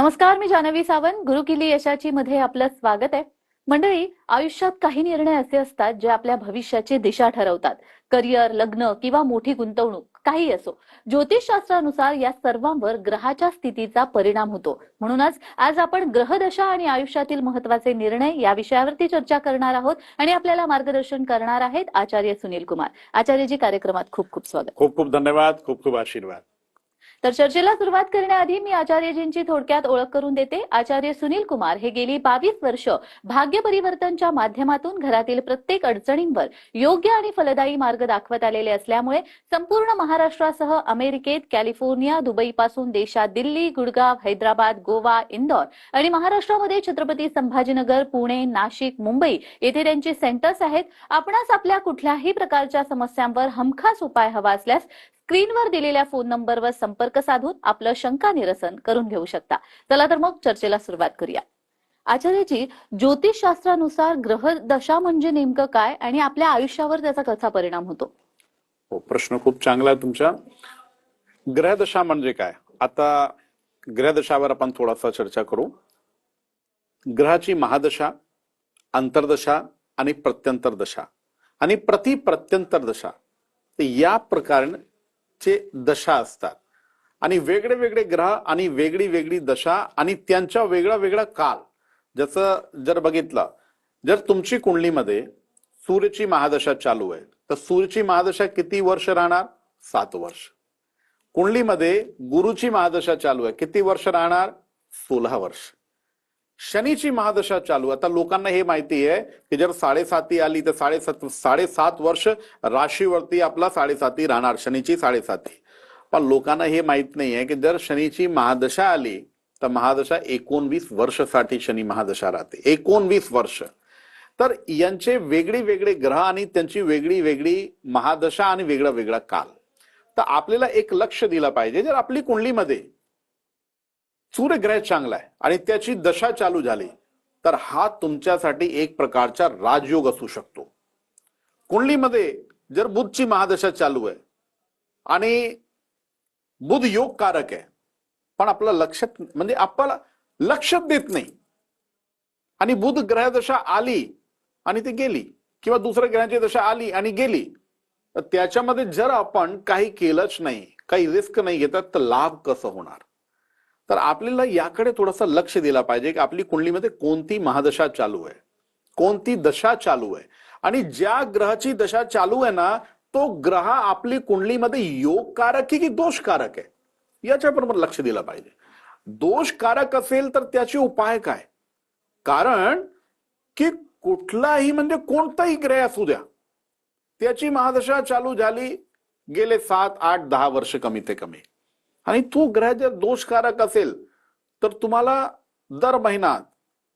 नमस्कार, मी जानवी सावंत. गुरुकिल्ली यशाची मध्ये आपलं स्वागत आहे. मंडळी, आयुष्यात काही निर्णय असे असतात जे आपल्या भविष्याची दिशा ठरवतात. करिअर, लग्न किंवा मोठी गुंतवणूक, काही असो. ज्योतिषशास्त्रानुसार या सर्वांवर ग्रहाच्या स्थितीचा परिणाम होतो. म्हणूनच आज आपण ग्रहदशा आणि आयुष्यातील महत्त्वाचे निर्णय या विषयावरती चर्चा करणार आहोत आणि आपल्याला मार्गदर्शन करणार आहेत आचार्य सुनील कुमार. आचार्यजी, कार्यक्रमात खूप खूप स्वागत. खूप खूप धन्यवाद, खूप खूप आशीर्वाद. तर चर्चेला सुरुवात करण्याआधी मी आचार्यजींची थोडक्यात ओळख करून देते. आचार्य सुनील कुमार हे गेली 22 वर्ष भाग्य परिवर्तनच्या माध्यमातून घरातील प्रत्येक अडचणींवर योग्य आणि फलदायी मार्ग दाखवत आलेले असल्यामुळे संपूर्ण महाराष्ट्रासह अमेरिकेत, कॅलिफोर्निया, दुबईपासून देशात दिल्ली, गुडगाव, हैदराबाद, गोवा, इंदौर आणि महाराष्ट्रामध्ये छत्रपती संभाजीनगर, पुणे, नाशिक, मुंबई येथे त्यांची सेंटर्स आहेत. आपणास आपल्या कुठल्याही प्रकारच्या समस्यांवर हमखास उपाय हवा असल्यास स्क्रीनवर दिलेल्या फोन नंबरवर संपर्क साधून आपलं शंका निरसन करून घेऊ शकता. चला तर मग चर्चेला सुरुवात करूया. आचार्यजी, ज्योतिषशास्त्रानुसार ग्रह दशा म्हणजे नेमकं काय आणि आपल्या आयुष्यावर त्याचा कसा परिणाम होतो? हो, प्रश्न खूप चांगला आहे तुमचा. ग्रहदशा म्हणजे काय? आता ग्रहदशावर आपण थोडासा चर्चा करू. ग्रहाची महादशा, अंतर्दशा आणि प्रत्यंतर दशा आणि प्रत्यंतर दशा या प्रकारचे दशा असतात. आणि वेगळे वेगळे ग्रह आणि वेगळी वेगळी दशा आणि त्यांचा वेगळा वेगळा काल. जसं जर बघितलं, जर तुमची कुंडलीमध्ये सूर्याची महादशा चालू आहे तर सूर्याची महादशा किती वर्ष राहणार? 7 वर्ष. कुंडलीमध्ये गुरुची महादशा चालू आहे, किती वर्ष राहणार? 16 वर्ष. शनीची महादशा चालू, आता लोकांना हे माहिती आहे की जर 7.5 आली तर 7.5 वर्ष राशीवरती आपला 7.5 राहणार, शनीची 7.5. पण लोकांना हे माहित नाही आहे की जर शनीची महादशा आली तर महादशा 19 वर्षासाठी शनी महादशा राहते. 19 वर्ष. तर यांचे वेगळे वेगळे ग्रह आणि त्यांची वेगळी वेगळी महादशा आणि वेगळा वेगळा काल. तर आपल्याला एक लक्ष दिलं पाहिजे. जर आपली कुंडलीमध्ये सूर्यग्रह चांगला आहे आणि त्याची दशा चालू झाली तर हा तुमच्यासाठी एक प्रकारचा राजयोग असू शकतो. कुंडलीमध्ये जर बुधची महादशा चालू आहे आणि बुध योग कारक आहे, पण आपलं लक्षात म्हणजे आपल्याला लक्षात देत नाही आणि बुध ग्रह दशा आली आणि ती गेली किंवा दुसऱ्या ग्रहाची दशा आली आणि गेली, तर त्याच्यामध्ये जर आपण काही केलंच नाही, काही रिस्क नाही घेतात तर लाभ कसं होणार? तर आपल्याला याकडे थोडंसं लक्ष दिलं पाहिजे की आपली कुंडलीमध्ये कोणती महादशा चालू आहे, कोणती दशा चालू आहे आणि ज्या ग्रहाची दशा चालू आहे ना तो ग्रह आपली कुंडलीमध्ये योगकारक आहे की दोषकारक आहे, याच्याबरोबर लक्ष दिलं पाहिजे. दोषकारक असेल तर त्याचे उपाय काय? कारण की कुठलाही म्हणजे कोणताही ग्रह असू द्या, त्याची महादशा चालू झाली गेले 7, 8, 10 वर्ष कमी ते कमी, आणि तो ग्रह जर दोषकारक असेल तर तुम्हाला दर महिन्यात,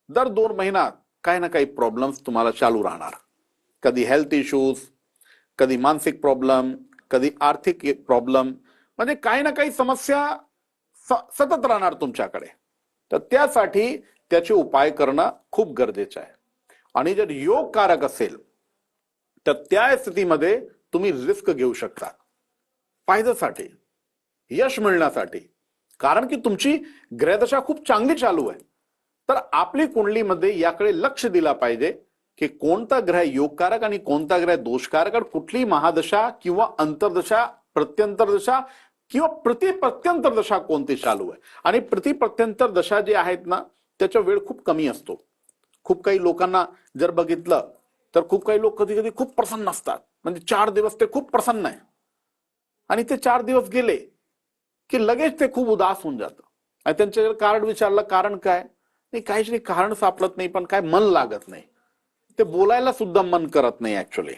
दर 2 महिन्यात काही ना काही प्रॉब्लेम्स तुम्हाला चालू राहणार. कधी हेल्थ इश्यूज, कधी मानसिक प्रॉब्लेम, कधी आर्थिक प्रॉब्लेम, म्हणजे काही ना काही समस्या सतत राहणार तुमच्याकडे. तर त्यासाठी त्याचे उपाय करणं खूप गरजेचं आहे. आणि जर योगकारक असेल तर त्या स्थितीमध्ये तुम्ही रिस्क घेऊ शकता फायद्यासाठी, यश मिळण्यासाठी. कारण की तुमची ग्रहदशा खूप चांगली चालू आहे. तर आपली कुंडलीमध्ये याकडे लक्ष दिला पाहिजे की कोणता ग्रह योगकारक आणि कोणता ग्रह दोषकारक, आणि कुठली महादशा किंवा अंतर्दशा, प्रत्यंतर दशा किंवा प्रत्यंतर दशा कोणती चालू आहे. आणि प्रत्यंतर दशा जे आहेत ना त्याचा वेळ खूप कमी असतो. खूप काही लोकांना जर बघितलं तर खूप काही लोक कधी कधी खूप प्रसन्न असतात, म्हणजे 4 दिवस ते खूप प्रसन्न आहे आणि ते 4 दिवस गेले की लगेच ते खूप उदास होऊन जातं. आणि त्यांच्या कारण विचारलं कारण काय, नाही काहीच नाही, कारण सापडत नाही, पण काय मन लागत नाही, ते बोलायला सुद्धा मन करत नाही, ऍक्च्युअली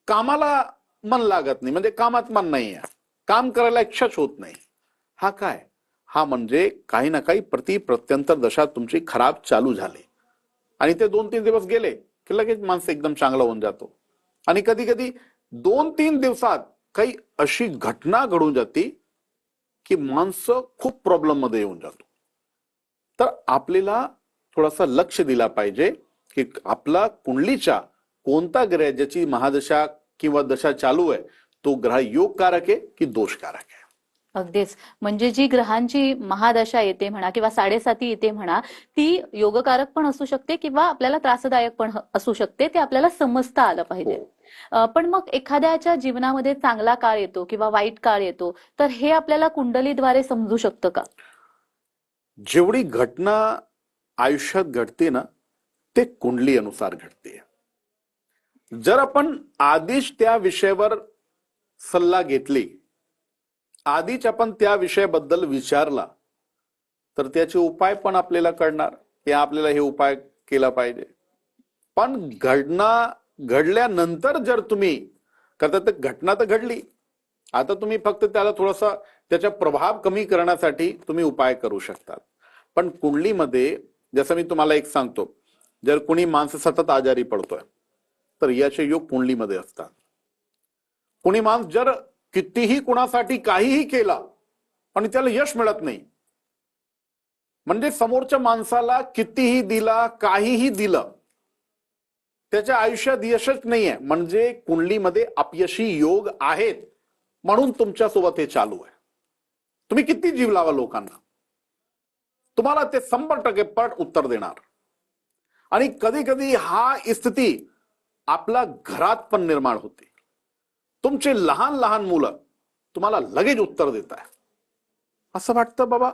कामाला मन लागत नाही, म्हणजे कामात मन नाही आहे, काम करायला इच्छाच होत नाही. हा काय? हा म्हणजे काही ना काही प्रत्यंतर दशा तुमची खराब चालू झाली आणि ते 2-3 दिवस गेले की लगेच माणसं एकदम चांगला होऊन जातो. आणि कधी कधी 2-3 दिवसात काही अशी घटना घडून जाते की माणसं खूप प्रॉब्लेम मध्ये येऊन जातो. तर आपल्याला थोडासा लक्ष दिला पाहिजे की आपला कुंडलीच्या कोणता ग्रह ज्याची महादशा किंवा दशा चालू आहे तो ग्रह योगकारक आहे की दोषकारक आहे. अगदीच. म्हणजे जी ग्रहांची महादशा येते म्हणा किंवा साडेसाती येते म्हणा, ती योगकारक पण असू शकते किंवा आपल्याला त्रासदायक पण असू शकते. ते आपल्याला समजता आलं पाहिजे. हो. पण मग एखाद्याच्या जीवनामध्ये चांगला काळ येतो किंवा वाईट काळ येतो, तर हे आपल्याला कुंडलीद्वारे समजू शकतं का? जेवढी घटना आयुष्यात घडते ना, ते कुंडली अनुसार घडते. जर आपण आधीच त्या विषयावर सल्ला घेतली, आधीच आपण त्या विषयाबद्दल विचारला, तर त्याचे उपाय पण आपल्याला कळणार की आपल्याला हे उपाय केला पाहिजे. पण घडल्यानंतर जर तुम्ही करता, तर घटना तर घडली, आता तुम्ही फक्त त्याला थोडासा त्याचा प्रभाव कमी करण्यासाठी तुम्ही उपाय करू शकतात. पण कुंडलीमध्ये जसं मी तुम्हाला एक सांगतो, जर कोणी माणसं सतत आजारी पडतोय, तर याचे योग कुंडलीमध्ये असतात. कोणी माणूस जर कितीही कुणासाठी काहीही केला आणि त्याला यश मिळत नाही, म्हणजे समोरच्या माणसाला कितीही दिला, काहीही दिलं, त्याच्या आयुष्यात यशच नाहीये, म्हणजे कुंडलीमध्ये अपयशी योग आहेत, म्हणून तुमच्यासोबत हे चालू आहे. तुम्ही किती जीव लावा लोकांना, तुम्हाला ते 100% पट उत्तर देणार. आणि कधी कधी हा स्थिती आपल्या घरात पण निर्माण होते. तुमचे लहान लहान मुलं तुम्हाला लगेच उत्तर देत आहे. असं वाटतं बाबा,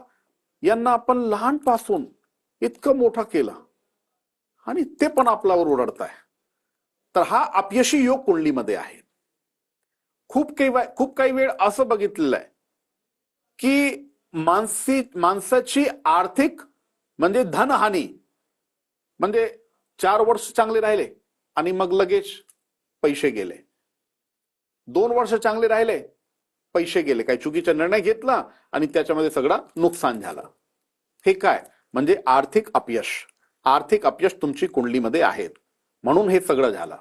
यांना आपण लहानपासून इतकं मोठं केलं आणि ते पण आपल्यावर ओरडत आहे. तर हा अपयशी योग कुंडलीमध्ये आहे. खूप काही वेळ असं बघितलेलं आहे की माणसाची आर्थिक म्हणजे धनहानी, म्हणजे 4 वर्ष चांगले राहिले आणि मग लगेच पैसे गेले. 2 वर्ष चांगले राहिले, पैसे गेले, काही चुकीचा निर्णय घेतला आणि त्याच्यामध्ये सगळं नुकसान झालं. हे काय म्हणजे आर्थिक अपयश. आर्थिक अपयश तुमची कुंडलीमध्ये आहेत, म्हणून हे सगळं झालं.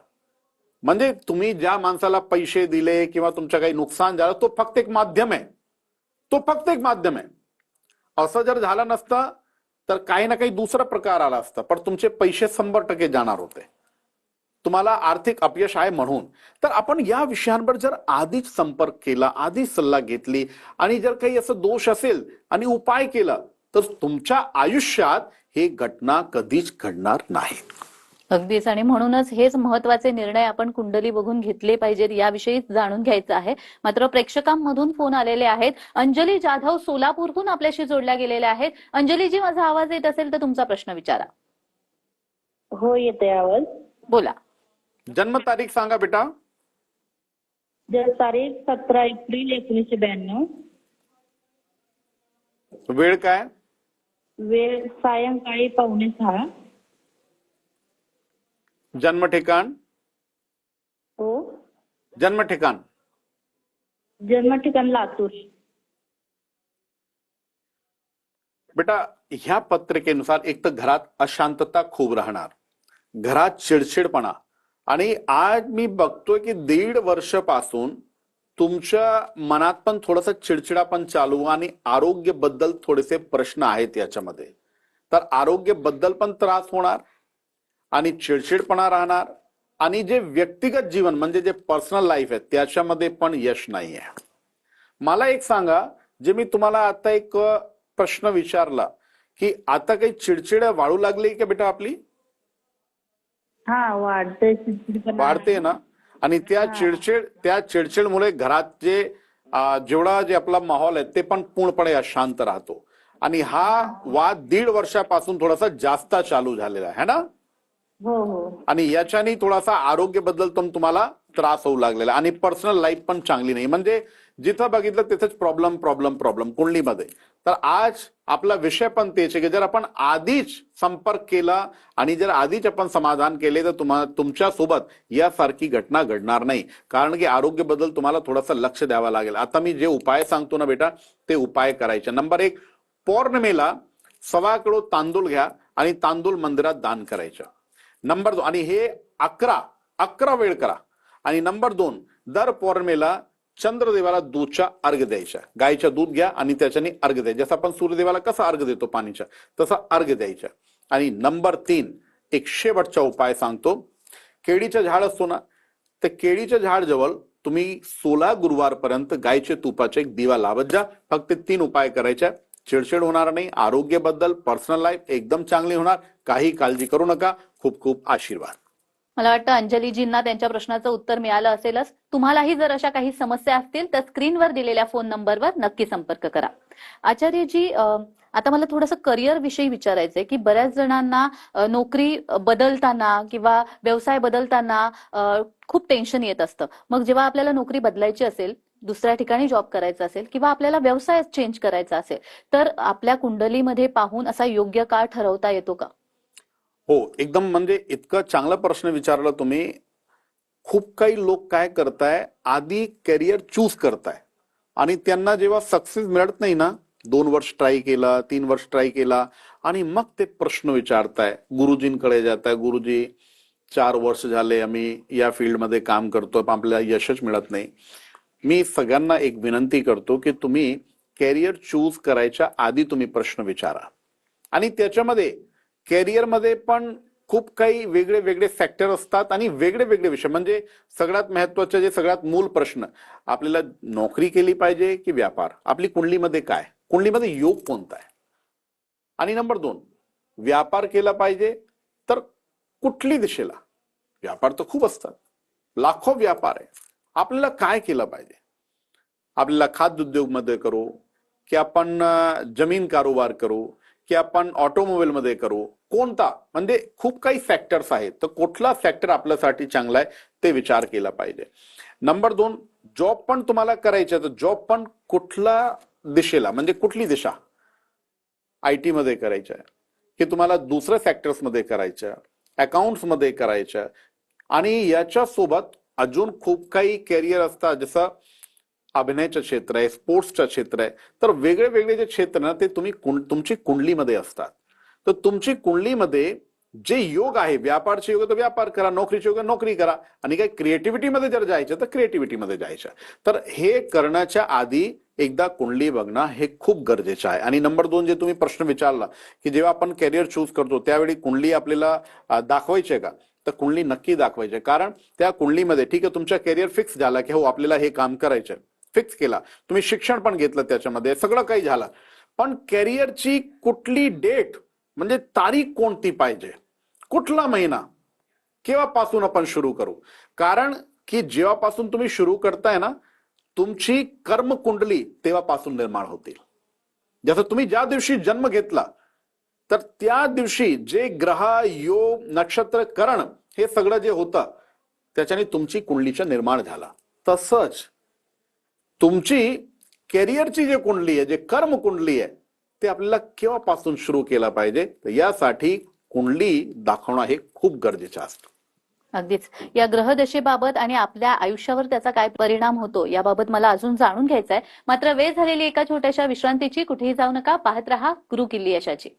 म्हणजे तुम्ही ज्या माणसाला पैसे दिले किंवा तुमचं काही नुकसान झालं, तो फक्त एक माध्यम आहे. तो फक्त एक माध्यम आहे. असं जर झालं नसतं तर काही ना काही दुसरा प्रकार आला असता, पण तुमचे पैसे 100% जाणार होते. तुम्हाला आर्थिक अपयश आहे म्हणून. तर आपण या विषयांवर जर आधीच संपर्क केला, आधीच सल्ला घेतली आणि जर काही असं दोष असेल आणि उपाय केला, तर तुमच्या आयुष्यात हे घटना कधीच घडणार नाही. अगदीच. आणि म्हणूनच हेच महत्वाचे निर्णय आपण कुंडली बघून घेतले पाहिजेत, याविषयी जाणून घ्यायचं आहे. मात्र प्रेक्षकांमधून फोन आलेले आहेत. अंजली जाधव सोलापूरहून आपल्याशी जोडल्या गेलेल्या आहेत. अंजलीजी, माझा आवाज येत असेल तर तुमचा प्रश्न विचारा. हो, येते आवाज. बोला. जन्मतारीख सांगा बेटा. तारीख 17 एप्रिल 1992. वेळ काय? वेळ सायंकाळी 5:45. जन्म ठिकाण? हो, जन्म ठिकाण जन्म ठिकाण लातूर. बेटा, ह्या पत्रिकेनुसार एक तर घरात अशांतता खूप राहणार, घरात चिडचिडपणा, आणि आज मी बघतोय की 1.5 वर्षापासून तुमच्या मनात पण थोडासा चिडचिडापण चालू आणि आरोग्याबद्दल थोडेसे प्रश्न आहेत याच्यामध्ये. तर आरोग्याबद्दल पण त्रास होणार आणि चिडचिडपणा राहणार, आणि जे व्यक्तिगत जीवन म्हणजे जे पर्सनल लाईफ आहे त्याच्यामध्ये पण यश नाही आहे. मला एक सांगा, जे मी तुम्हाला आता एक प्रश्न विचारला की आता काही चिडचिड वाढू लागली का बेटा आपली? हा, वाढते, चिडचिडपणा वाढते ना. आणि त्या चिडचिडमुळे घरात जेवढा जे आपला माहोल आहे ते पण पूर्णपणे अशांत राहतो. आणि हा वाद 1.5 वर्षापासून थोडासा जास्त चालू झालेला आहे ना. हो हो. आणि याच्याने थोडासा आरोग्याबद्दल पण तुम्हाला त्रास होऊ लागलेला, आणि पर्सनल लाईफ पण चांगली नाही, म्हणजे जिथं बघितलं तिथेच प्रॉब्लेम प्रॉब्लेम प्रॉब्लेम कुंडलीमध्ये. तर आज आपला विषय पण तेच आहे की जर आपण आधीच संपर्क केला आणि जर आधीच आपण समाधान केले तर तुमच्या सोबत यासारखी घटना घडणार नाही. कारण की आरोग्याबद्दल तुम्हाला थोडंसं लक्ष द्यावं लागेल. आता मी जे उपाय सांगतो ना बेटा, ते उपाय करायचे. नंबर 1, पौर्णिमेला 1.25 किलो तांदूळ घ्या आणि तांदूळ मंदिरात दान करायचं. नंबर 2, आणि हे 11 वेळ करा. आणि नंबर 2, दर पौर्णिमेला चंद्रदेवाला दूधचा अर्घ द्यायचा. गायचं दूध घ्या आणि त्याच्याने अर्घ द्यायचा. जसं आपण सूर्यदेवाला कसा अर्घ देतो पाणीचा, तसा अर्घ द्यायचा. आणि नंबर 3, एक शेवटचा उपाय सांगतो. केळीचं झाड असतो ना, त्या केळीच्या झाड जवळ तुम्ही 16 गुरुवारपर्यंत गायचे तुपाचे एक दिवा लावत जा. फक्त 3 उपाय करायचे. चिडचिड होणार नाही, आरोग्याबद्दल, पर्सनल लाईफ एकदम चांगली होणार. काही काळजी करू नका. खूप खूप आशीर्वाद. मला वाटतं अंजलीजींना त्यांच्या प्रश्नाचं उत्तर मिळालं असेलच. तुम्हालाही जर अशा काही समस्या असतील तर स्क्रीनवर दिलेल्या फोन नंबरवर नक्की संपर्क करा. आचार्यजी, आता मला थोडंसं करिअर विषयी विचारायचंय की बऱ्याच जणांना नोकरी बदलताना किंवा व्यवसाय बदलताना खूप टेन्शन येत असतं. मग जेव्हा आपल्याला नोकरी बदलायची असेल, दुसऱ्या ठिकाणी जॉब करायचा असेल किंवा आपल्याला व्यवसाय चेंज करायचा असेल, तर आपल्या कुंडलीमध्ये पाहून असा योग्य काळ ठरवता येतो का? हो, एकदम म्हणजे इतका चांगला प्रश्न विचारला तुम्ही. खूप काही लोक काय करताय, आधी करिअर चूज करताय आणि त्यांना जेव्हा सक्सेस मिळत नाही ना, 2 वर्ष ट्राय केला, 3 वर्ष ट्राय केला आणि मग ते प्रश्न विचारताय, गुरुजींकडे जाताय. गुरुजी 4 वर्ष झाले आम्ही या फील्डमध्ये काम करतोय पण आपल्याला यशच मिळत नाही. मी सगळ्यांना एक विनंती करतो की तुम्ही कॅरियर चूज करायच्या आधी तुम्ही प्रश्न विचारा. आणि त्याच्यामध्ये कॅरियरमध्ये पण खूप काही वेगळे वेगळे फॅक्टर असतात आणि वेगळे वेगळे विषय. म्हणजे सगळ्यात महत्वाचे जे सगळ्यात मूल प्रश्न, आपल्याला नोकरी केली पाहिजे की व्यापार, आपली कुंडलीमध्ये काय, कुंडलीमध्ये योग कोणता आहे. आणि नंबर 2, व्यापार केला पाहिजे तर कुठली दिशेला. व्यापार तर खूप असतात, लाखो व्यापार आहे. आपल्याला काय केलं पाहिजे. आपल्याला खाद्य उद्योग मध्ये करू की आपण जमीन कारोबार करू की आपण ऑटोमोबाईल मध्ये करू, कोणता, म्हणजे खूप काही फॅक्टर्स आहेत. तर कुठला फॅक्टर आपल्यासाठी चांगला आहे ते विचार केला पाहिजे. नंबर 2, जॉब पण तुम्हाला करायचा तर जॉब पण कुठला दिशेला, म्हणजे कुठली दिशा, IT मध्ये करायचं आहे की तुम्हाला दुसऱ्या सेक्टर्स मध्ये करायचं, अकाउंट्स मध्ये करायचं. आणि याच्यासोबत अजून खूप काही कॅरियर असतात, जसं अभिनयाचं क्षेत्र आहे, स्पोर्ट्सचं क्षेत्र आहे. तर वेगळे वेगळे जे क्षेत्र ना ते तुम्ही तुमची कुंडलीमध्ये असतात. तर तुमची कुंडलीमध्ये जे योग आहे, व्यापारचे योग तर व्यापार करा, नोकरीचे योग नोकरी करा, आणि काही क्रिएटिव्हिटीमध्ये जर जायचं तर क्रिएटिव्हिटीमध्ये जायचं. तर हे करण्याच्या आधी एकदा कुंडली बघणं हे खूप गरजेचं आहे. आणि नंबर 2, जे तुम्ही प्रश्न विचारला की जेव्हा आपण कॅरियर चूज करतो त्यावेळी कुंडली आपल्याला दाखवायची आहे का, तर कुंडली नक्की दाखवायची. कारण त्या कुंडलीमध्ये ठीक आहे, तुमचा कॅरियर फिक्स झाला की हो आपल्याला हे काम करायचं, फिक्स केला, तुम्ही शिक्षण पण घेतलं, त्याच्यामध्ये सगळं काही झालं, पण कॅरियरची कुठली डेट, म्हणजे तारीख कोणती पाहिजे, कुठला महिना, केव्हापासून आपण सुरू करू. कारण की जेव्हापासून तुम्ही सुरू करताय ना, तुमची कर्म कुंडली तेव्हापासून निर्माण होतील. जसं तुम्ही ज्या दिवशी जन्म घेतला तर त्या दिवशी जे ग्रह, योग, नक्षत्र, करण हे सगळं जे होतं त्याच्याने तुमची कुंडलीचं निर्माण झाला. तसंच तुमची कॅरियरची जे कुंडली आहे, जे कर्म कुंडली आहे, ते आपल्याला केव्हापासून सुरू केला पाहिजे. तर यासाठी कुंडली दाखवणं हे खूप गरजेचं असतं. अगदीच. या ग्रहदशेबाबत आणि आपल्या आयुष्यावर त्याचा काय परिणाम होतो याबाबत मला अजून जाणून घ्यायचं आहे. मात्र वेळ झालेली एका छोट्याशा विश्रांतीची. कुठेही जाऊ नका, पाहत रहा गुरु किल्ली यशाची.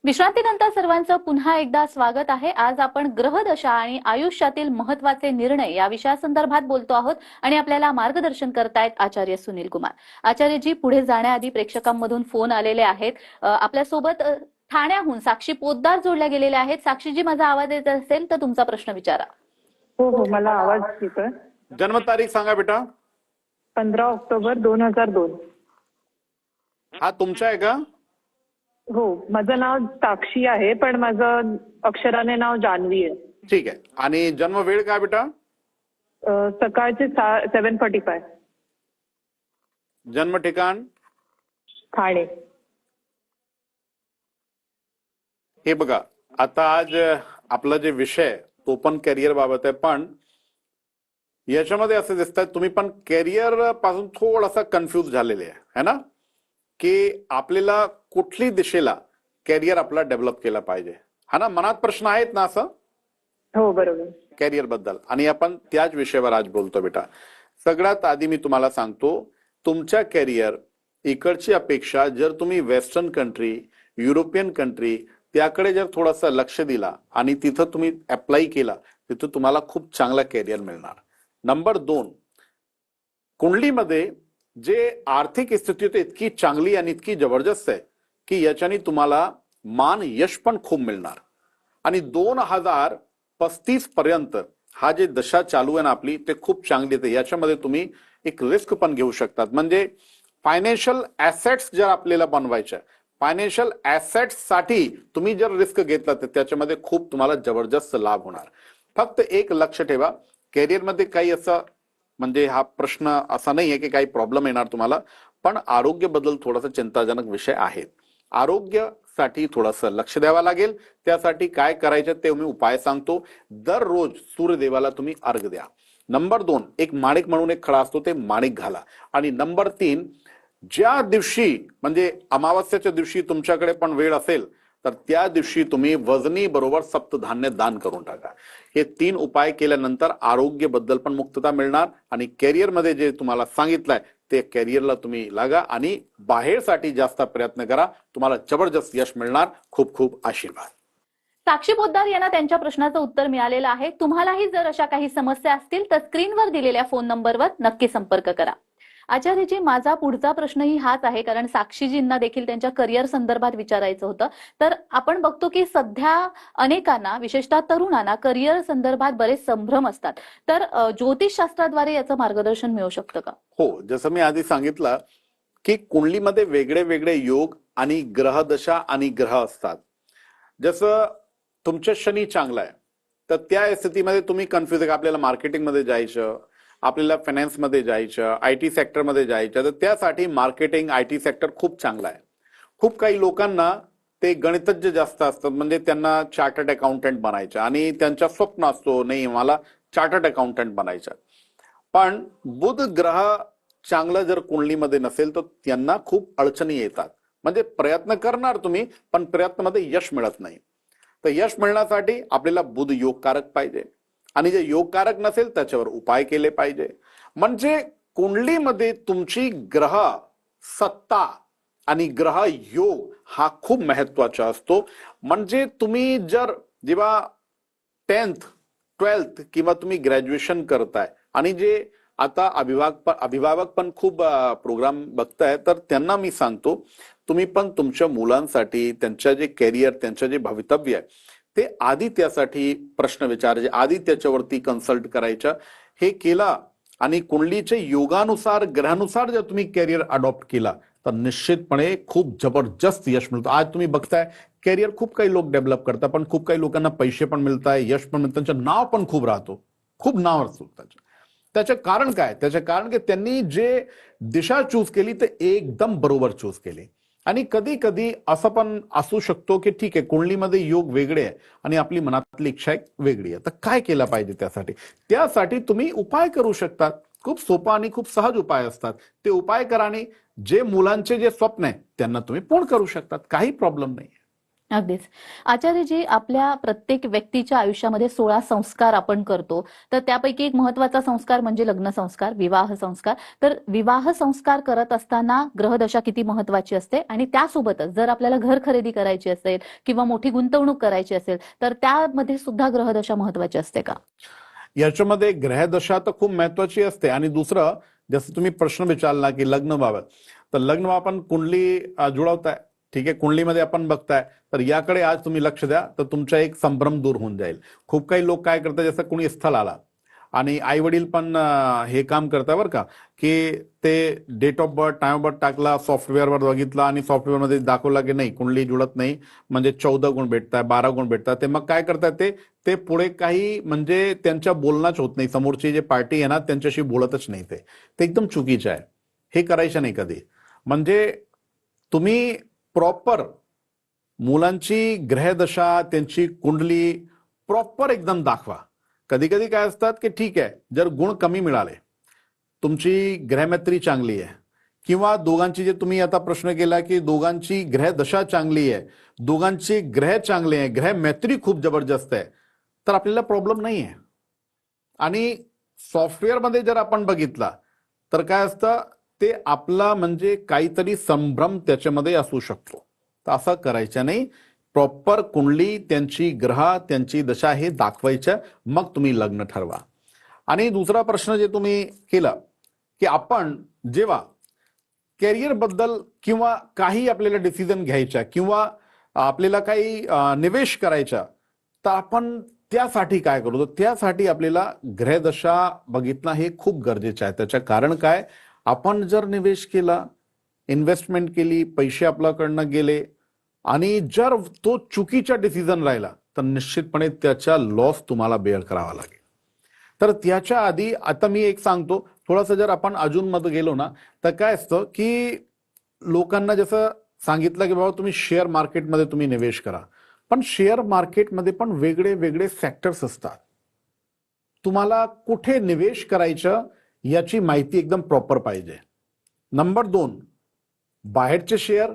विश्रांतीनंतर सर्वांचं पुन्हा एकदा स्वागत आहे. आज आपण ग्रहदशा आणि आयुष्यातील महत्वाचे निर्णय या विषयासंदर्भात बोलतो आहोत आणि आपल्याला मार्गदर्शन करतायत आचार्य सुनील कुमार. आचार्यजी, पुढे जाण्याआधी प्रेक्षकांमधून फोन आलेले आहेत. आपल्यासोबत ठाण्याहून साक्षी पोद्दार जोडल्या गेलेल्या आहेत. साक्षीजी, माझा आवाज येत असेल तर तुमचा प्रश्न विचारा. हो हो, मला आवाज येतोय. जन्मतारीख सांगा बेटा. 15 ऑक्टोबर 2002. हा तुमचा आहे का? हो, माझं नाव साक्षी आहे पण माझं अक्षराने नाव जान्हवी आहे. ठीक आहे. आणि जन्म वेळ काय बेटा? सकाळचे 7:45. जन्म ठिकाण? ठाणे. हे बघा, आता आज आपला जे विषय तो पण कॅरियर बाबत आहे, पण याच्यामध्ये असं दिसतंय तुम्ही पण कॅरियर पासून थोडासा कन्फ्यूज झालेले आहे ना, की आपल्याला कुठली दिशेला कॅरियर आपला डेव्हलप केला पाहिजे. हा ना, मनात प्रश्न आहेत ना असं हो बरोबर. कॅरियर बद्दल, आणि आपण त्याच विषयावर आज बोलतो बेटा. सगळ्यात आधी मी तुम्हाला सांगतो, तुमच्या कॅरियर इकडची अपेक्षा जर तुम्ही वेस्टर्न कंट्री, युरोपियन कंट्री त्याकडे जर थोडासा लक्ष दिला आणि तिथं तुम्ही अप्लाय केला, तिथं तुम्हाला खूप चांगला कॅरियर मिळणार. नंबर 2, कुंडलीमध्ये जे आर्थिक स्थिती इतकी चांगली आणि इतकी जबरदस्त आहे की याच्याने तुम्हाला मान यश पण खूप मिळणार. आणि 2035 पर्यंत हा जे दशा चालू आहे ना आपली ते खूप चांगली येते. याच्यामध्ये तुम्ही एक रिस्क पण घेऊ शकतात. म्हणजे फायनान्शियल ऍसेट्स जर आपल्याला बनवायच्या, फायनान्शियल ऍसेट्स साठी तुम्ही जर रिस्क घेतला तर त्याच्यामध्ये खूप तुम्हाला जबरदस्त लाभ होणार. फक्त एक लक्ष ठेवा, कॅरियरमध्ये काही असं म्हणजे हा प्रश्न असा नाही आहे की काही प्रॉब्लेम येणार तुम्हाला, पण आरोग्याबद्दल थोडासा चिंताजनक विषय आहे. आरोग्यासाठी थोडंसं लक्ष द्यावं लागेल. त्यासाठी काय करायचं ते मी उपाय सांगतो. दररोज सूर्यदेवाला तुम्ही अर्घ द्या. नंबर 2, एक माणिक म्हणून एक खडा असतो ते माणिक घाला. आणि नंबर 3, ज्या दिवशी म्हणजे अमावस्याच्या दिवशी तुमच्याकडे पण वेळ असेल तर त्या दिवशी तुम्ही वजनी बरोबर सप्तधान्य दान करून टाका. हे 3 उपाय केल्यानंतर आरोग्याबद्दल पण मुक्तता मिळणार आणि कॅरियरमध्ये जे तुम्हाला सांगितलंय ते कॅरियरला तुम्ही लागा आणि बाहेरसाठी जास्त प्रयत्न करा. तुम्हाला जबरदस्त यश मिळणार. खूप खूप आशीर्वाद. साक्षी पोद्दार यांना त्यांच्या प्रश्नाचं उत्तर मिळालेलं आहे. तुम्हालाही जर अशा काही समस्या असतील तर स्क्रीनवर दिलेल्या फोन नंबरवर नक्की संपर्क करा. आचार्यजी, माझा पुढचा प्रश्नही हाच आहे, कारण साक्षीजींना देखील त्यांच्या करिअर संदर्भात विचारायचं होतं. तर आपण बघतो की सध्या अनेकांना, विशेषतः तरुणांना करिअर संदर्भात बरेच संभ्रम असतात. तर ज्योतिषशास्त्राद्वारे याचं मार्गदर्शन मिळू शकतं का? हो, जसं मी आधी सांगितलं की कुंडलीमध्ये वेगळे वेगळे योग आणि ग्रहदशा आणि ग्रह असतात. जसं तुमचं शनी चांगला आहे तर त्या स्थितीमध्ये तुम्ही कन्फ्युज आहे, आपल्याला मार्केटिंगमध्ये जायचं, आपल्याला फायनान्समध्ये जायचं, IT सेक्टरमध्ये जायचं, तर त्यासाठी मार्केटिंग IT सेक्टर खूप चांगला आहे. खूप काही लोकांना ते गणितज्ञ जास्त असतात, म्हणजे त्यांना चार्टर्ड अकाउंटंट बनायचं आणि त्यांचा स्वप्न असतो नाही मला चार्टर्ड अकाउंटंट बनायचं. पण बुध ग्रह चांगलं जर कुंडलीमध्ये नसेल तर त्यांना खूप अडचणी येतात. म्हणजे प्रयत्न करणार तुम्ही पण प्रयत्नामध्ये यश मिळत नाही. तर यश मिळण्यासाठी आपल्याला बुध योगकारक पाहिजे आणि जे योगकारक नसेल त्याच्यावर उपाय केले पाहिजे. म्हणजे कुंडलीमध्ये तुमची ग्रह सत्ता आणि ग्रह योग हा खूप महत्वाचा असतो. म्हणजे तुम्ही जर जेव्हा 10th 12th किंवा तुम्ही ग्रॅज्युएशन करताय आणि जे आता अभिभावक पण खूप प्रोग्राम बघताय तर त्यांना मी सांगतो तुम्ही पण तुमच्या मुलांसाठी त्यांच्या जे कॅरियर, त्यांचं जे भवितव्य आहे ते आधी त्यासाठी प्रश्न विचारायचे, आधी त्याच्यावरती कन्सल्ट करायचं. हे केला आणि कुंडलीचे योगानुसार ग्रहानुसार जर तुम्ही कॅरियर अडॉप्ट केला तर निश्चितपणे खूप जबरदस्त यश मिळतं. आज तुम्ही बघताय कॅरियर खूप काही लोक डेव्हलप करतात, पण खूप काही लोकांना पैसे पण मिळतात, यश पण मिळतं, त्यांचं नाव पण खूप राहतो, खूप नाव असतो त्याचं कारण काय? त्याचं कारण की त्यांनी जे दिशा चूज केली ते एकदम बरोबर चूज केली. आणि कधी कधी असं पण असू शकतो की ठीक आहे कुंडलीमध्ये योग वेगळे आहे आणि आपली मनातली इच्छा एक वेगळी आहे, तर काय केलं पाहिजे? त्यासाठी तुम्ही उपाय करू शकतात. खूप सोपा आणि खूप सहज उपाय असतात. ते उपाय करा आणि जे मुलांचे जे स्वप्न आहे त्यांना तुम्ही पूर्ण करू शकतात. काही प्रॉब्लेम नाही. अगदीच. आचार्यजी, आपल्या प्रत्येक व्यक्तीच्या आयुष्यामध्ये 16 संस्कार आपण करतो. तर त्यापैकी एक महत्वाचा संस्कार म्हणजे लग्न संस्कार, विवाह संस्कार. तर विवाह संस्कार करत असताना ग्रहदशा किती महत्वाची असते आणि त्यासोबतच जर आपल्याला घर खरेदी करायची असेल किंवा मोठी गुंतवणूक करायची असेल तर त्यामध्ये सुद्धा ग्रहदशा महत्वाची असते का? याच्यामध्ये ग्रहदशा तर खूप महत्वाची असते. आणि दुसरं, जसं तुम्ही प्रश्न विचारला की लग्न व्हावं, तर लग्न आपण कुंडली जुळवताय, ठीक आहे, कुंडलीमध्ये आपण बघताय तर याकडे आज तुम्ही लक्ष द्या तर तुमचा एक संभ्रम दूर होऊन जाईल. खूप काही लोक काय करतात, जसं कोणी स्थळ आला आणि आई वडील पण हे काम करतात बरं का, की ते date of birth, time of birth टाकला, सॉफ्टवेअरवर बघितला आणि सॉफ्टवेअरमध्ये दाखवला की नाही कुंडली जुळत नाही, म्हणजे 14 गुण भेटतात, 12 गुण भेटतात. ते मग काय करतात, ते पुढे काही म्हणजे त्यांच्या बोलणंच होत नाही, समोरची जे पार्टी आहे ना त्यांच्याशी बोलतच नाही. ते एकदम चुकीचं आहे. हे करायचं नाही कधी. म्हणजे तुम्ही प्रॉपर मुलांची ग्रहदशा, त्यांची कुंडली प्रॉपर एकदम दाखवा. कधी कधी काय असतात की ठीक आहे जर गुण कमी मिळाले, तुमची ग्रहमैत्री चांगली आहे किंवा दोघांची, जे तुम्ही आता प्रश्न केला की दोघांची ग्रहदशा चांगली आहे, दोघांची ग्रह चांगले आहे, ग्रहमैत्री खूप जबरदस्त आहे, तर आपल्याला प्रॉब्लेम नाही आहे. आणि सॉफ्टवेअरमध्ये जर आपण बघितला तर काय असतं, ते आपला म्हणजे काहीतरी संभ्रम त्याच्यामध्ये असू शकतो. तर असं करायचं नाही. प्रॉपर कुंडली, त्यांची ग्रह, त्यांची दशा हे दाखवायचं, मग तुम्ही लग्न ठरवा. आणि दुसरा प्रश्न जे तुम्ही केला की आपण जेव्हा कॅरियर बद्दल किंवा काही आपल्याला डिसिजन घ्यायच्या किंवा आपल्याला काही निवेश करायचा, तर आपण त्यासाठी काय करू? तर त्यासाठी आपल्याला ग्रहदशा बघितणं हे खूप गरजेचं आहे. त्याचं कारण काय, आपण जर निवेश केला, इन्व्हेस्टमेंट केली, पैसे आपल्याकडनं गेले आणि जर तो चुकीचा डिसिजन राहिला तर निश्चितपणे त्याचा लॉस तुम्हाला बेअर करावा लागेल. तर त्याच्या आधी आता मी एक सांगतो, थोडंसं जर आपण अजून मध्ये गेलो ना, तर काय असतं की लोकांना जसं सांगितलं की बाबा तुम्ही शेअर मार्केटमध्ये तुम्ही निवेश करा, पण शेअर मार्केटमध्ये पण वेगळे वेगळे सेक्टर्स असतात. तुम्हाला कुठे निवेश करायचं याची माहिती एकदम प्रॉपर पाहिजे. नंबर 2, बाहेरचे शेअर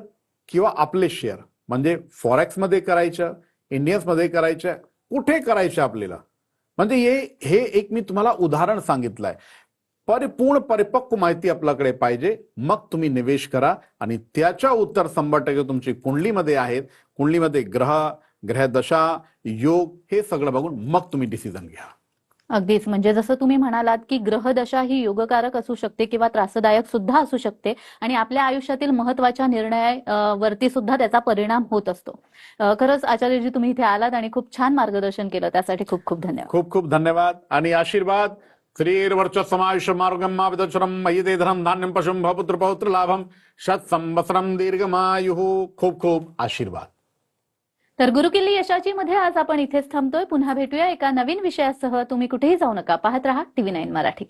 किंवा आपले शेअर, म्हणजे फॉरेक्स मध्ये करायचं, इंडियन्स मध्ये करायचं, कुठे करायचं आपल्याला, म्हणजे हे एक मी तुम्हाला उदाहरण सांगितलंय. परिपूर्ण परिपक्व माहिती आपल्याकडे पाहिजे, मग तुम्ही निवेश करा. आणि त्याच्या उत्तर 100% तुमची कुंडलीमध्ये आहेत. कुंडलीमध्ये ग्रहदशा, योग हे सगळं बघून मग तुम्ही डिसिजन घ्या. अगदीच, म्हणजे जसं तुम्ही म्हणालात की ग्रहदशा ही योगकारक असू शकते किंवा त्रासदायक सुद्धा असू शकते आणि आपल्या आयुष्यातील महत्वाच्या निर्णयावरती सुद्धा त्याचा परिणाम होत असतो. खरंच आचार्यजी, तुम्ही इथे आलात आणि खूप छान मार्गदर्शन केलं, त्यासाठी खूप खूप धन्यवाद. खूप खूप धन्यवाद आणि आशीर्वाद. श्रीर्वर्चस्वमायुष मार्गम माविदचरम मयिते धनम धान्यम पशुम भपुत्र पौत्र लाभम शत संवत्सरम दीर्घमायुः. खूप खूप आशीर्वाद. तर गुरुकिल्ली यशाची मध्ये आज आपण इथेच थांबतोय. पुन्हा भेटूया एका नवीन विषयासह. तुम्ही कुठेही जाऊ नका, पाहत रहा TV9 मराठी.